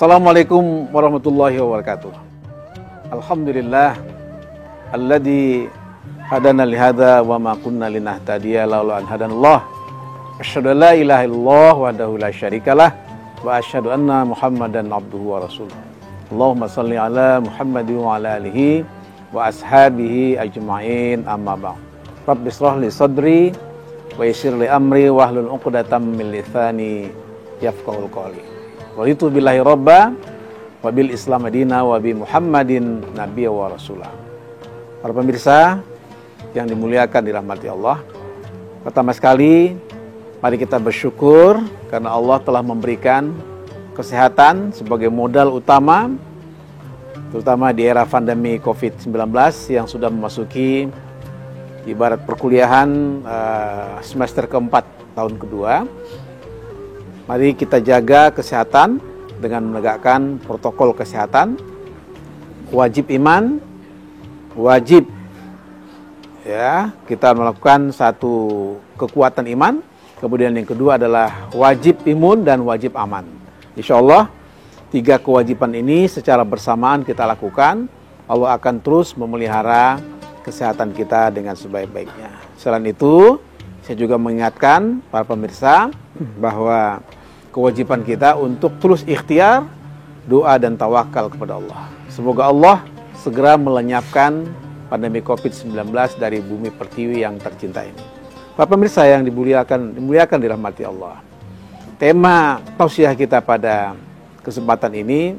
Assalamualaikum warahmatullahi wabarakatuh. Alhamdulillah alladzi hadana lihada wa ma kunna linahtadiya laula an hadanallah. Asyhadu an la ilaha illallah wahdahu la syarikalah wa asyhadu anna Muhammadan abduhu wa rasuluh. Allahumma shalli ala Muhammadin wa ala alihi wa ashabihi ajma'in, amma ba'd. Rabbi shrah li sadri wa yassir li amri wahlul 'uqdatam min lisani yafqahul qawli. Raditu billahi robba wa bil islam madina wa bi Muhammadin nabiyya wa rasulah. Para pemirsa yang dimuliakan, dirahmati Allah, pertama sekali mari kita bersyukur karena Allah telah memberikan kesehatan sebagai modal utama, terutama di era pandemi COVID-19 yang sudah memasuki ibarat perkuliahan semester keempat tahun kedua. Mari kita jaga kesehatan dengan menegakkan protokol kesehatan. Wajib iman, wajib kita melakukan satu kekuatan iman. Kemudian yang kedua adalah wajib imun dan wajib aman. Insya Allah 3 kewajiban ini secara bersamaan kita lakukan, Allah akan terus memelihara kesehatan kita dengan sebaik-baiknya. Selain itu, saya juga mengingatkan para pemirsa bahwa kewajiban kita untuk terus ikhtiar, doa dan tawakal kepada Allah. Semoga Allah segera melenyapkan pandemi COVID-19 dari bumi pertiwi yang tercinta ini. Para pemirsa yang dimuliakan dirahmati Allah. Tema tausiah kita pada kesempatan ini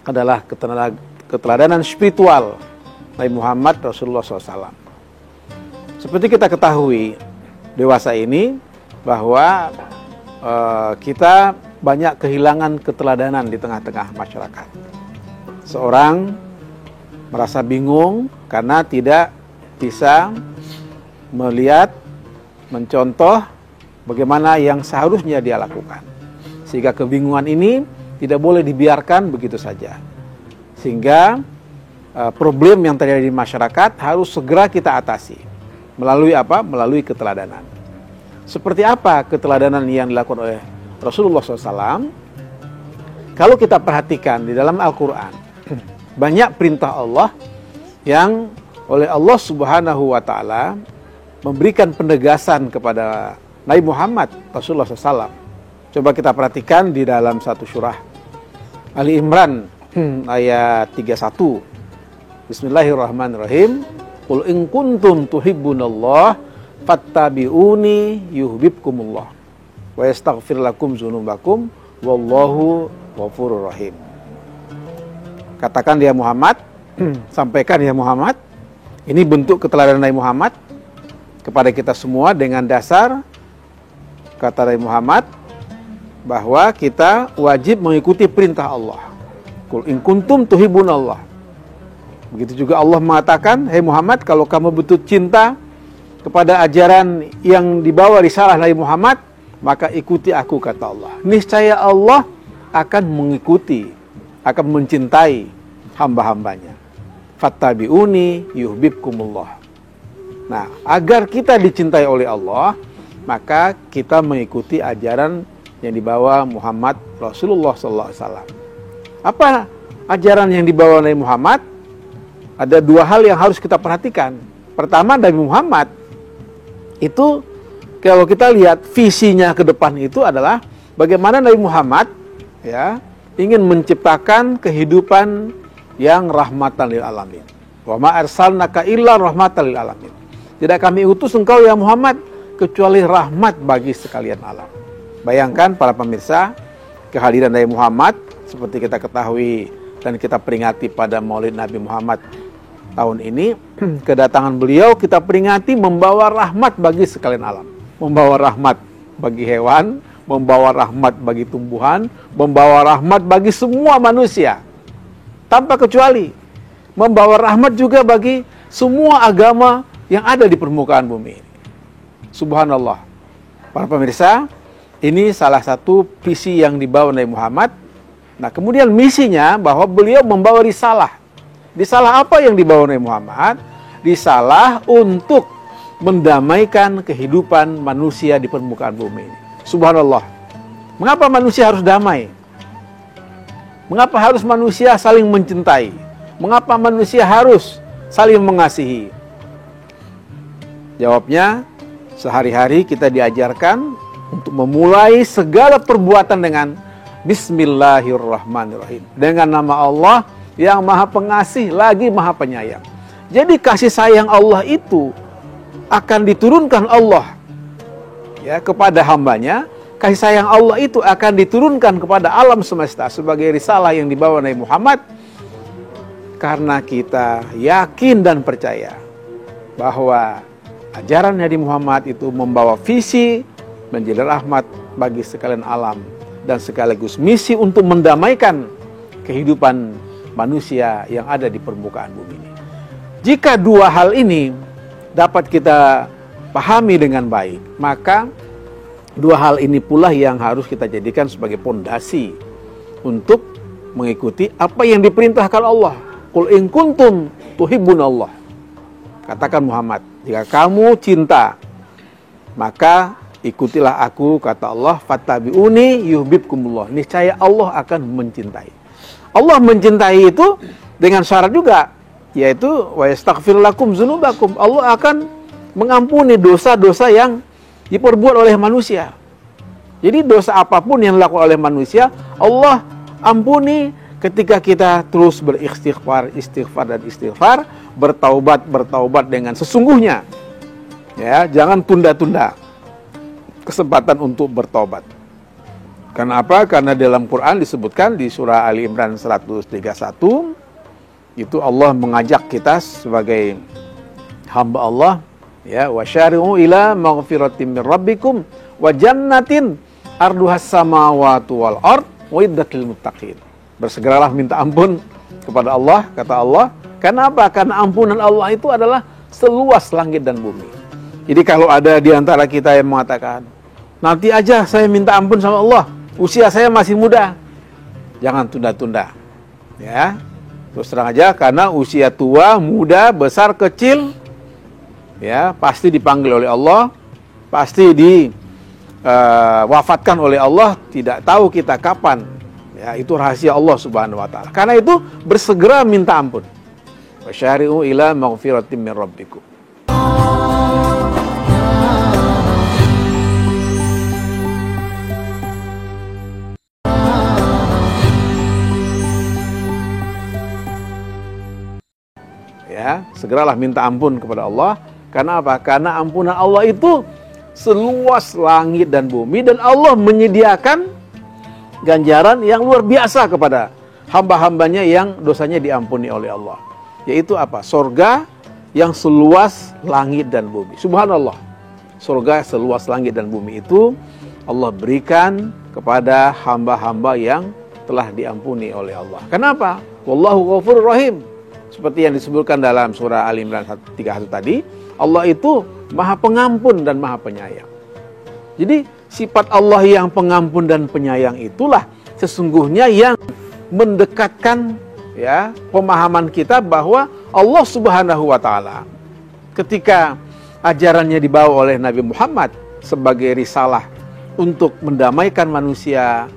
adalah keteladanan spiritual Nabi Muhammad Rasulullah SAW. Seperti kita ketahui, dewasa ini bahwa kita banyak kehilangan keteladanan di tengah-tengah masyarakat. Seorang merasa bingung karena tidak bisa melihat, mencontoh bagaimana yang seharusnya dia lakukan. Sehingga kebingungan ini tidak boleh dibiarkan begitu saja. Sehingga problem yang terjadi di masyarakat harus segera kita atasi. Melalui apa? Melalui keteladanan. Seperti apa keteladanan yang dilakukan oleh Rasulullah SAW? Kalau kita perhatikan di dalam Al-Quran, banyak perintah Allah yang oleh Allah Subhanahu wa Ta'ala memberikan penegasan kepada Nabi Muhammad Rasulullah SAW. Coba kita perhatikan di dalam satu surah Ali Imran ayat 31. Bismillahirrahmanirrahim. Qul in kuntum tuhibbunallah fattabi'uni yuhibbukumullah wa yastaghfir lakum dzunubakum wallahu ghafurur rahim. Katakan dia Muhammad, sampaikan ya Muhammad, ini bentuk keteladanan Nabi Muhammad kepada kita semua dengan dasar kata Nabi Muhammad bahwa kita wajib mengikuti perintah Allah. Qul in kuntum tuhibbunallah. Begitu juga Allah mengatakan, "Hai Muhammad, kalau kamu betul cinta kepada ajaran yang dibawa risalah Nabi Muhammad, maka ikuti aku," kata Allah. Niscaya Allah akan mengikuti, akan mencintai hamba-hambanya. Fattabi'uni yuhibbukumullah. Nah, agar kita dicintai oleh Allah, maka kita mengikuti ajaran yang dibawa Muhammad Rasulullah SAW. Apa ajaran yang dibawa Nabi Muhammad? Ada 2 hal yang harus kita perhatikan. Pertama, Nabi Muhammad itu kalau kita lihat visinya ke depan itu adalah bagaimana Nabi Muhammad ingin menciptakan kehidupan yang rahmatan lil alamin. Wa ma arsalnaka illa rahmatan lil alamin. Tidak kami utus engkau ya Muhammad kecuali rahmat bagi sekalian alam. Bayangkan para pemirsa, kehadiran Nabi Muhammad seperti kita ketahui dan kita peringati pada Maulid Nabi Muhammad tahun ini, kedatangan beliau kita peringati membawa rahmat bagi sekalian alam. Membawa rahmat bagi hewan, membawa rahmat bagi tumbuhan, membawa rahmat bagi semua manusia. Tanpa kecuali. Membawa rahmat juga bagi semua agama yang ada di permukaan bumi ini. Subhanallah. Para pemirsa, ini salah satu visi yang dibawa Nabi Muhammad. Nah, kemudian misinya bahwa beliau membawa risalah. Risalah apa yang dibawa Nabi Muhammad? Risalah untuk mendamaikan kehidupan manusia di permukaan bumi ini. Subhanallah. Mengapa manusia harus damai? Mengapa harus manusia saling mencintai? Mengapa manusia harus saling mengasihi? Jawabnya, sehari-hari kita diajarkan untuk memulai segala perbuatan dengan Bismillahirrahmanirrahim. Dengan nama Allah yang Maha Pengasih lagi Maha Penyayang. Jadi kasih sayang Allah itu akan diturunkan Allah ya kepada hambanya. Kasih sayang Allah itu akan diturunkan kepada alam semesta sebagai risalah yang dibawa Nabi Muhammad, karena kita yakin dan percaya bahwa ajaran Nabi Muhammad itu membawa visi menjadi rahmat bagi sekalian alam dan sekaligus misi untuk mendamaikan kehidupan manusia yang ada di permukaan bumi ini. Jika dua hal ini dapat kita pahami dengan baik, maka dua hal ini pula yang harus kita jadikan sebagai pondasi untuk mengikuti apa yang diperintahkan Allah. Qul in kuntum tuhibbunallah. Katakan Muhammad, jika kamu cinta, maka ikutilah aku, kata Allah, fattabi'uni yuhibbukumullah. Niscaya Allah akan mencintai. Allah mencintai itu dengan syarat juga, yaitu wa yastaghfir lakum dzunubakum. Allah akan mengampuni dosa-dosa yang diperbuat oleh manusia. Jadi dosa apapun yang dilakukan oleh manusia, Allah ampuni ketika kita terus beristighfar, istighfar, bertaubat dengan sesungguhnya. Ya, jangan tunda-tunda kesempatan untuk bertaubat. Karena apa? Karena dalam Quran disebutkan di surah Ali Imran 131, itu Allah mengajak kita sebagai hamba Allah, ya, wasyari'u ila maghfiratin min rabbikum wa jannatin arduhas samawati wal ard uiddat lil muttaqin. Bersegeralah minta ampun kepada Allah, kata Allah. Kenapa? Karena ampunan Allah itu adalah seluas langit dan bumi. Jadi kalau ada di antara kita yang mengatakan, nanti aja saya minta ampun sama Allah, usia saya masih muda, jangan tunda-tunda. Ya, terus terang aja, karena usia tua, muda, besar, kecil, ya pasti dipanggil oleh Allah, pasti wafatkan oleh Allah, tidak tahu kita kapan. Ya, itu rahasia Allah Subhanahu wa taala. Karena itu bersegera minta ampun. Wasyari'u ila maghfiratin min rabbikum. Ya, segeralah minta ampun kepada Allah. Karena apa? Karena ampunan Allah itu seluas langit dan bumi, dan Allah menyediakan ganjaran yang luar biasa kepada hamba-hambanya yang dosanya diampuni oleh Allah. Yaitu apa? Surga yang seluas langit dan bumi. Subhanallah. Surga seluas langit dan bumi itu Allah berikan kepada hamba-hamba yang telah diampuni oleh Allah. Kenapa? Wallahu ghafurur rahim. Seperti yang disebutkan dalam surah Al Imran 31 tadi, Allah itu Maha Pengampun dan Maha Penyayang. Jadi sifat Allah yang pengampun dan penyayang itulah sesungguhnya yang mendekatkan ya pemahaman kita bahwa Allah Subhanahu wa taala ketika ajarannya dibawa oleh Nabi Muhammad sebagai risalah untuk mendamaikan manusia,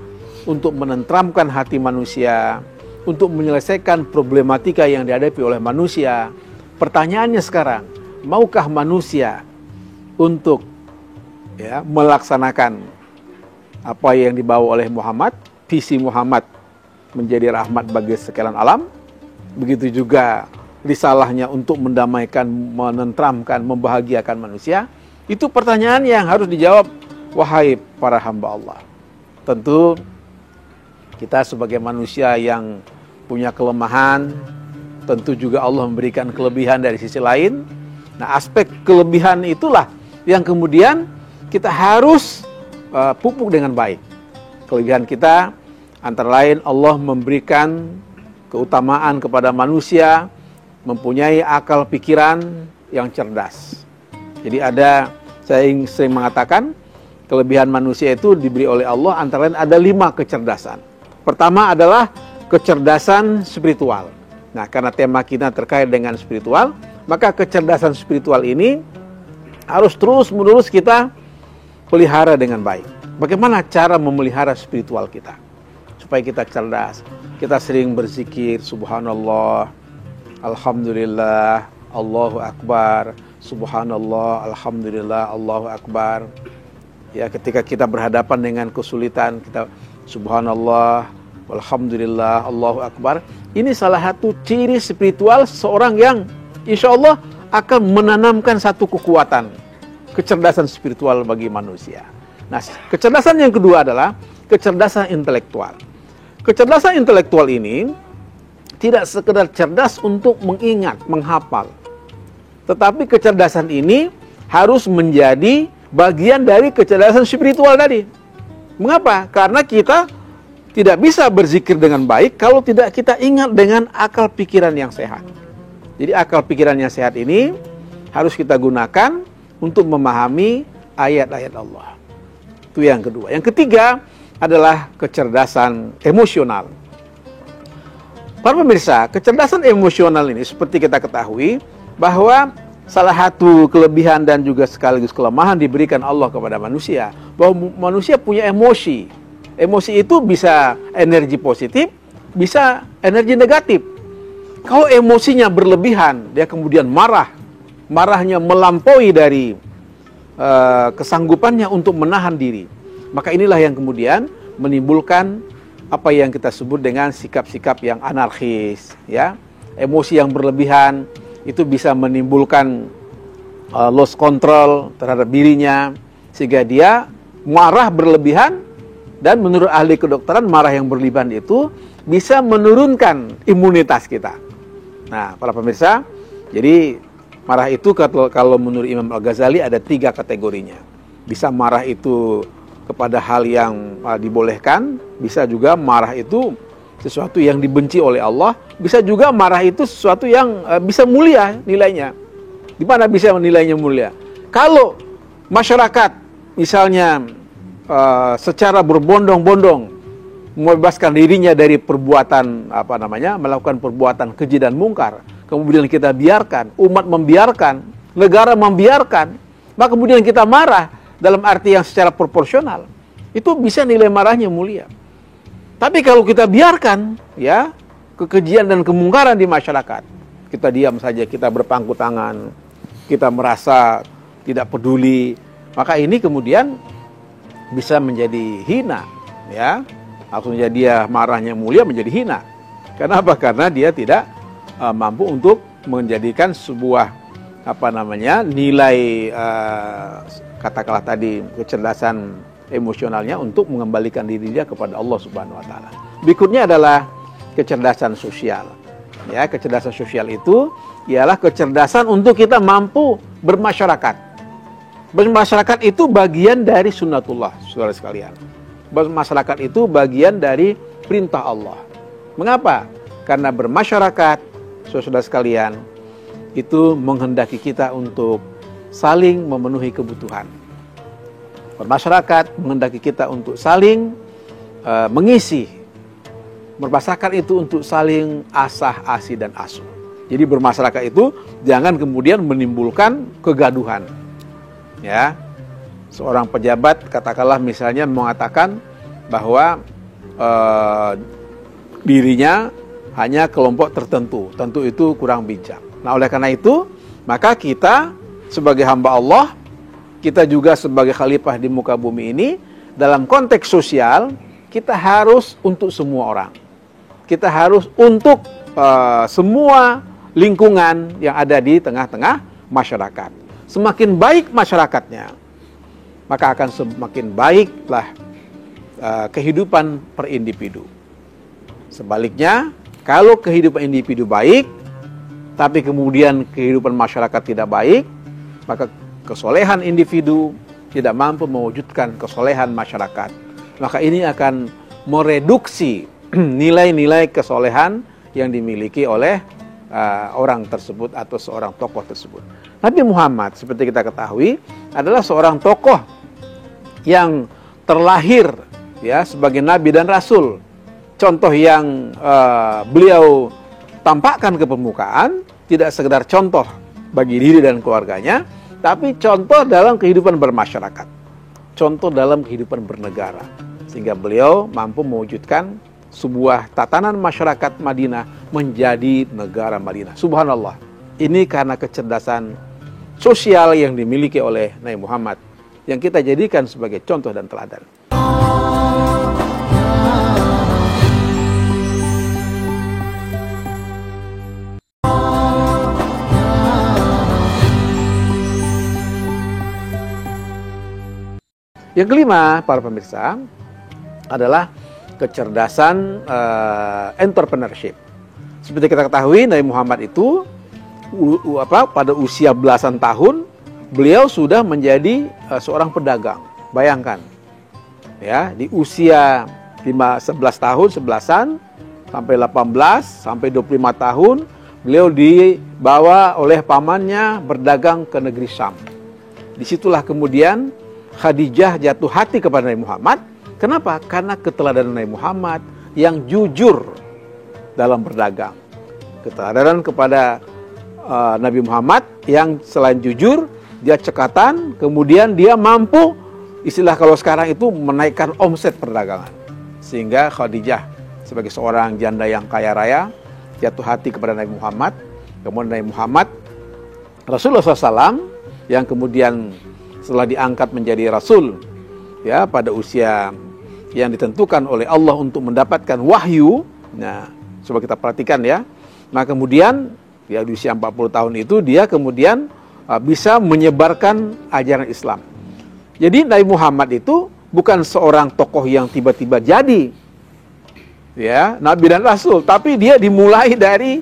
untuk menenteramkan hati manusia, untuk menyelesaikan problematika yang dihadapi oleh manusia. Pertanyaannya sekarang, maukah manusia untuk ya melaksanakan apa yang dibawa oleh Muhammad, visi Muhammad menjadi rahmat bagi sekalian alam? Begitu juga risalahnya untuk mendamaikan, menenteramkan, membahagiakan manusia. Itu pertanyaan yang harus dijawab, wahai para hamba Allah. Tentu kita sebagai manusia yang punya kelemahan, tentu juga Allah memberikan kelebihan dari sisi lain. Nah, aspek kelebihan itulah yang kemudian kita harus pupuk dengan baik. Kelebihan kita antara lain Allah memberikan keutamaan kepada manusia mempunyai akal pikiran yang cerdas. Jadi saya sering mengatakan kelebihan manusia itu diberi oleh Allah antara lain ada 5 kecerdasan. Pertama adalah kecerdasan spiritual. Nah, karena tema kita terkait dengan spiritual, maka kecerdasan spiritual ini harus terus-menerus kita pelihara dengan baik. Bagaimana cara memelihara spiritual kita? supaya kita cerdas. Kita sering berzikir, subhanallah, alhamdulillah, Allahu Akbar, subhanallah, alhamdulillah, Allahu Akbar. Ya, ketika kita berhadapan dengan kesulitan, kita subhanallah, alhamdulillah, Allahu Akbar. Ini salah satu ciri spiritual seorang yang insya Allah akan menanamkan satu kekuatan, kecerdasan spiritual bagi manusia. Nah, kecerdasan yang kedua adalah kecerdasan intelektual. Kecerdasan intelektual ini tidak sekedar cerdas untuk mengingat, menghafal. Tetapi kecerdasan ini harus menjadi bagian dari kecerdasan spiritual tadi. Mengapa? Karena kita tidak bisa berzikir dengan baik kalau tidak kita ingat dengan akal pikiran yang sehat. Jadi akal pikiran yang sehat ini harus kita gunakan untuk memahami ayat-ayat Allah. Itu yang kedua. Yang ketiga adalah kecerdasan emosional. Para pemirsa, kecerdasan emosional ini seperti kita ketahui bahwa salah satu kelebihan dan juga sekaligus kelemahan diberikan Allah kepada manusia, bahwa manusia punya emosi. Emosi itu bisa energi positif, bisa energi negatif. Kalau emosinya berlebihan, dia kemudian marah. Marahnya melampaui dari kesanggupannya untuk menahan diri. Maka inilah yang kemudian menimbulkan apa yang kita sebut dengan sikap-sikap yang anarkis, ya. Emosi yang berlebihan itu bisa menimbulkan loss control terhadap dirinya, sehingga dia marah berlebihan, dan menurut ahli kedokteran marah yang berlebihan itu bisa menurunkan imunitas kita. Nah, para pemirsa, jadi marah itu kalau menurut Imam Al-Ghazali ada 3 kategorinya. Bisa marah itu kepada hal yang dibolehkan, bisa juga marah itu sesuatu yang dibenci oleh Allah, bisa juga marah itu sesuatu yang bisa mulia nilainya. Di mana bisa nilainya mulia? Kalau masyarakat misalnya secara berbondong-bondong membebaskan dirinya dari perbuatan melakukan perbuatan keji dan mungkar, kemudian kita biarkan, umat membiarkan, negara membiarkan, maka kemudian kita marah dalam arti yang secara proporsional, itu bisa nilai marahnya mulia. Tapi kalau kita biarkan, ya, kekejian dan kemungkaran di masyarakat, kita diam saja, kita berpangku tangan, kita merasa tidak peduli, maka ini kemudian bisa menjadi hina, ya. Maksudnya dia marahnya mulia menjadi hina. Kenapa? Karena dia tidak mampu untuk menjadikan sebuah nilai katakanlah tadi kecerdasan emosionalnya untuk mengembalikan diri dia kepada Allah Subhanahu wa taala. Berikutnya adalah kecerdasan sosial. Ya, kecerdasan sosial itu ialah kecerdasan untuk kita mampu bermasyarakat. Bermasyarakat itu bagian dari sunnatullah, saudara sekalian. Bermasyarakat itu bagian dari perintah Allah. Mengapa? Karena bermasyarakat, saudara sekalian, itu menghendaki kita untuk saling memenuhi kebutuhan. Bermasyarakat menghendaki kita untuk saling mengisi. Bermasyarakat itu untuk saling asah, asi, dan asuh. Jadi bermasyarakat itu jangan kemudian menimbulkan kegaduhan. Ya, seorang pejabat katakanlah misalnya mengatakan bahwa dirinya hanya kelompok tertentu, tentu itu kurang bijak. Nah, oleh karena itu, maka kita sebagai hamba Allah, kita juga sebagai khalifah di muka bumi ini, dalam konteks sosial, kita harus untuk semua orang. Kita harus untuk semua lingkungan yang ada di tengah-tengah masyarakat. Semakin baik masyarakatnya, maka akan semakin baiklah kehidupan per individu. Sebaliknya, kalau kehidupan individu baik, tapi kemudian kehidupan masyarakat tidak baik, maka kesolehan individu tidak mampu mewujudkan kesolehan masyarakat. Maka ini akan mereduksi nilai-nilai kesolehan yang dimiliki oleh orang tersebut atau seorang tokoh tersebut. Nabi Muhammad, seperti kita ketahui, adalah seorang tokoh yang terlahir ya sebagai nabi dan rasul. Contoh yang beliau tampakkan ke permukaan tidak sekedar contoh bagi diri dan keluarganya, tapi contoh dalam kehidupan bermasyarakat, contoh dalam kehidupan bernegara, sehingga beliau mampu mewujudkan sebuah tatanan masyarakat Madinah menjadi negara Madinah. Subhanallah. Ini karena kecerdasan sosial yang dimiliki oleh Nabi Muhammad yang kita jadikan sebagai contoh dan teladan. Yang kelima, para pemirsa, adalah kecerdasan entrepreneurship. Seperti kita ketahui, Nabi Muhammad itu pada usia belasan tahun beliau sudah menjadi seorang pedagang. Bayangkan, ya, di usia 11 tahun, 11-an sampai 18 sampai 25 tahun beliau dibawa oleh pamannya berdagang ke negeri Syam. Disitulah kemudian Khadijah jatuh hati kepada Nabi Muhammad. Kenapa? Karena keteladanan Nabi Muhammad yang jujur dalam berdagang. Keteladanan kepada Nabi Muhammad yang selain jujur, dia cekatan, kemudian dia mampu, istilah kalau sekarang itu, menaikkan omset perdagangan. Sehingga Khadijah sebagai seorang janda yang kaya raya jatuh hati kepada Nabi Muhammad. Kemudian Nabi Muhammad, Rasulullah SAW, yang kemudian setelah diangkat menjadi Rasul, ya, pada usia yang ditentukan oleh Allah untuk mendapatkan wahyu. Nah, coba kita perhatikan ya. Nah, kemudian ya di usia 40 tahun itu dia kemudian bisa menyebarkan ajaran Islam. Jadi Nabi Muhammad itu bukan seorang tokoh yang tiba-tiba jadi, ya, Nabi dan Rasul, tapi dia dimulai dari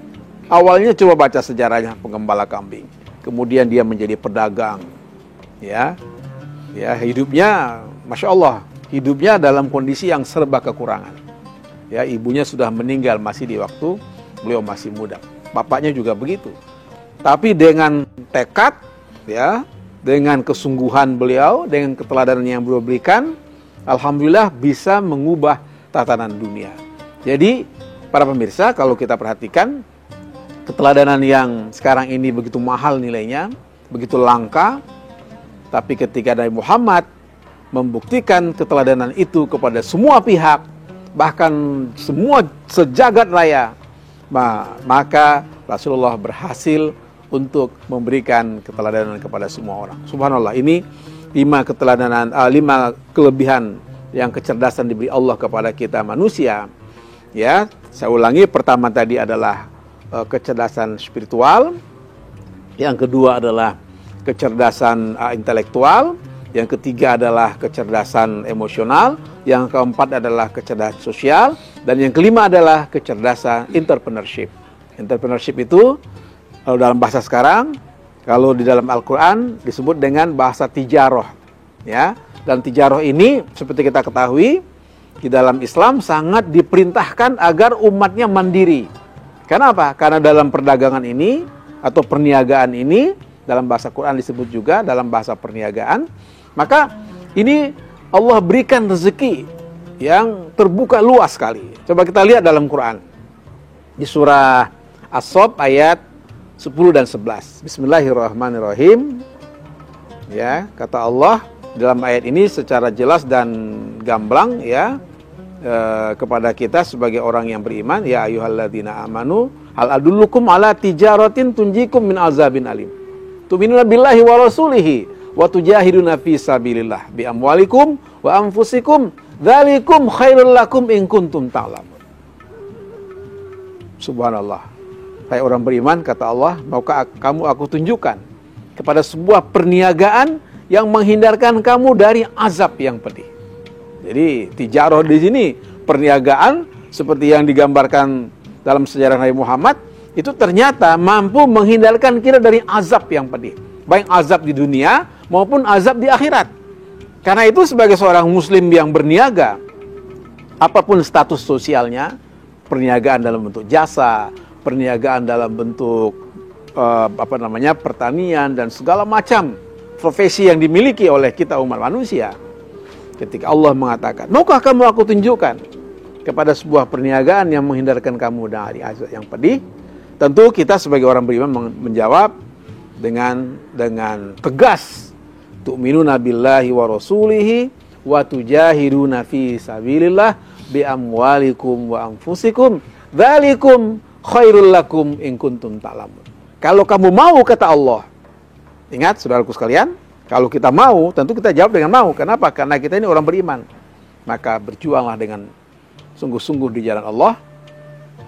awalnya. Coba baca sejarahnya, penggembala kambing. Kemudian dia menjadi pedagang. Ya, hidupnya, masya Allah, hidupnya dalam kondisi yang serba kekurangan. Ya, ibunya sudah meninggal masih di waktu beliau masih muda. Bapaknya juga begitu. Tapi dengan tekad, ya, dengan kesungguhan beliau, dengan keteladanan yang beliau berikan, alhamdulillah bisa mengubah tatanan dunia. Jadi, para pemirsa, kalau kita perhatikan, keteladanan yang sekarang ini begitu mahal nilainya, begitu langka. Tapi ketika Nabi Muhammad membuktikan keteladanan itu kepada semua pihak, bahkan semua sejagat raya, maka Rasulullah berhasil untuk memberikan keteladanan kepada semua orang. Subhanallah, ini 5 kelebihan yang kecerdasan diberi Allah kepada kita manusia. Ya, saya ulangi, pertama tadi adalah kecerdasan spiritual, yang kedua adalah kecerdasan intelektual, yang ketiga adalah kecerdasan emosional, yang keempat adalah kecerdasan sosial, dan yang kelima adalah kecerdasan entrepreneurship. Entrepreneurship itu kalau dalam bahasa sekarang, kalau di dalam Al-Quran disebut dengan bahasa tijaroh, ya. Dan tijaroh ini seperti kita ketahui di dalam Islam sangat diperintahkan agar umatnya mandiri. Kenapa? Karena dalam perdagangan ini atau perniagaan ini, dalam bahasa Quran disebut juga dalam bahasa perniagaan, maka ini Allah berikan rezeki yang terbuka luas sekali. Coba kita lihat dalam Quran. Di surah As-Saff ayat 10 dan 11. Bismillahirrahmanirrahim. Ya, kata Allah dalam ayat ini secara jelas dan gamblang, ya, kepada kita sebagai orang yang beriman, ya ayyuhalladzina amanu hal adullukum ala tijaratin tunjikum min azabin alim. Tu'minuna billahi wa rasulihi wa tujahiduna fi sabilillah bi amwalikum wa anfusikum dzalikum khairul lakum in kuntum ta'lamun. Subhanallah. Hai orang beriman, kata Allah, maukah kamu aku tunjukkan kepada sebuah perniagaan yang menghindarkan kamu dari azab yang pedih. Jadi tijaroh di sini perniagaan seperti yang digambarkan dalam sejarah Nabi Muhammad itu ternyata mampu menghindarkan kita dari azab yang pedih, baik azab di dunia maupun azab di akhirat. Karena itu sebagai seorang muslim yang berniaga, apapun status sosialnya, perniagaan dalam bentuk jasa, perniagaan dalam bentuk pertanian dan segala macam profesi yang dimiliki oleh kita umat manusia. Ketika Allah mengatakan, maukah kamu aku tunjukkan kepada sebuah perniagaan yang menghindarkan kamu dari azab yang pedih? Tentu kita sebagai orang beriman menjawab dengan tegas, tu'minuna billahi wa rasulihi wa tujahiduna fi sabilillah bi amwalikum wa anfusikum dzalikum khairul lakum in kuntum ta'lamun. Kalau kamu mau, kata Allah. Ingat saudaraku sekalian, kalau kita mau, tentu kita jawab dengan mau. Kenapa? Karena kita ini orang beriman. Maka berjuanglah dengan sungguh-sungguh di jalan Allah.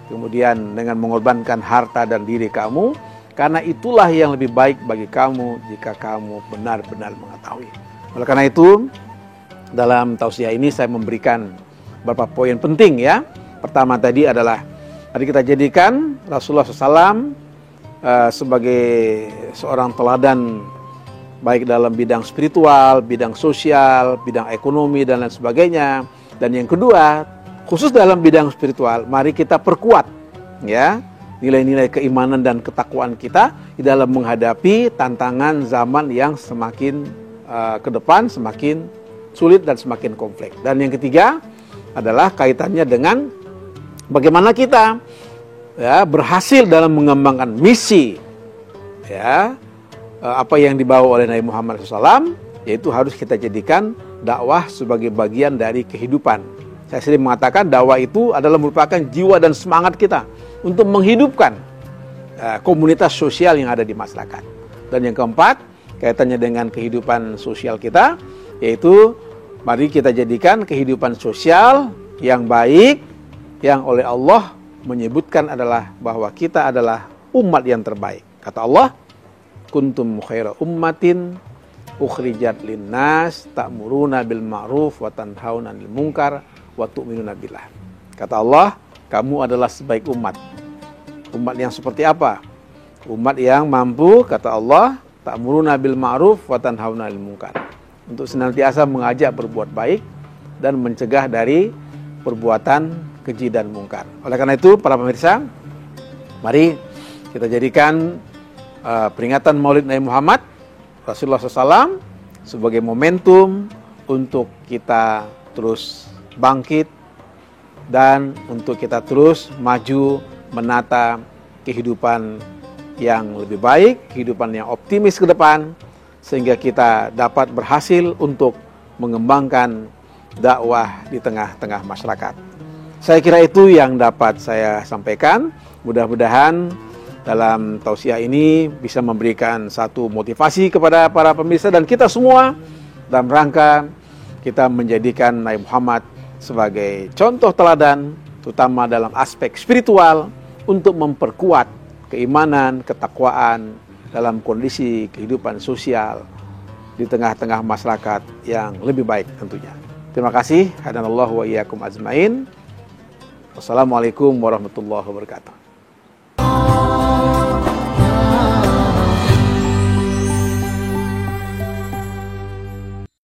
Kemudian dengan mengorbankan harta dan diri kamu, karena itulah yang lebih baik bagi kamu jika kamu benar-benar mengetahui. Oleh karena itu, dalam tausiah ini saya memberikan beberapa poin penting ya. Pertama tadi adalah, mari kita jadikan Rasulullah SAW sebagai seorang teladan, baik dalam bidang spiritual, bidang sosial, bidang ekonomi, dan lain sebagainya. Dan yang kedua, khusus dalam bidang spiritual, mari kita perkuat ya nilai-nilai keimanan dan ketakwaan kita di dalam menghadapi tantangan zaman yang semakin ke depan semakin sulit dan semakin kompleks. Dan yang ketiga adalah kaitannya dengan bagaimana kita ya berhasil dalam mengembangkan misi ya apa yang dibawa oleh Nabi Muhammad SAW, yaitu harus kita jadikan dakwah sebagai bagian dari kehidupan. Saya sering mengatakan dakwah itu adalah merupakan jiwa dan semangat kita untuk menghidupkan komunitas sosial yang ada di masyarakat. Dan yang keempat, kaitannya dengan kehidupan sosial kita, yaitu mari kita jadikan kehidupan sosial yang baik, yang oleh Allah menyebutkan adalah bahwa kita adalah umat yang terbaik. Kata Allah, kuntum khaira ummatin ukhrijat linnas ta'muruna bil ma'ruf wa tanhauna 'anil munkar wa tu'minuna billah. Kata Allah, kamu adalah sebaik umat. Umat yang seperti apa? Umat yang mampu, kata Allah, ta'muruna bil ma'ruf wa tanhauna 'anil munkar. Untuk senantiasa mengajak berbuat baik dan mencegah dari perbuatan keji dan mungkar. Oleh karena itu, para pemirsa, mari kita jadikan peringatan Maulid Nabi Muhammad Rasulullah SAW sebagai momentum untuk kita terus bangkit dan untuk kita terus maju menata kehidupan yang lebih baik, kehidupan yang optimis ke depan, sehingga kita dapat berhasil untuk mengembangkan dakwah di tengah-tengah masyarakat. Saya kira itu yang dapat saya sampaikan. Mudah-mudahan dalam tausiah ini bisa memberikan satu motivasi kepada para pemirsa dan kita semua dalam rangka kita menjadikan Nabi Muhammad sebagai contoh teladan, terutama dalam aspek spiritual, untuk memperkuat keimanan, ketakwaan dalam kondisi kehidupan sosial di tengah-tengah masyarakat yang lebih baik tentunya. Terima kasih. Hadanallahu wa iyyakum ajmain. Wassalamualaikum warahmatullahi wabarakatuh.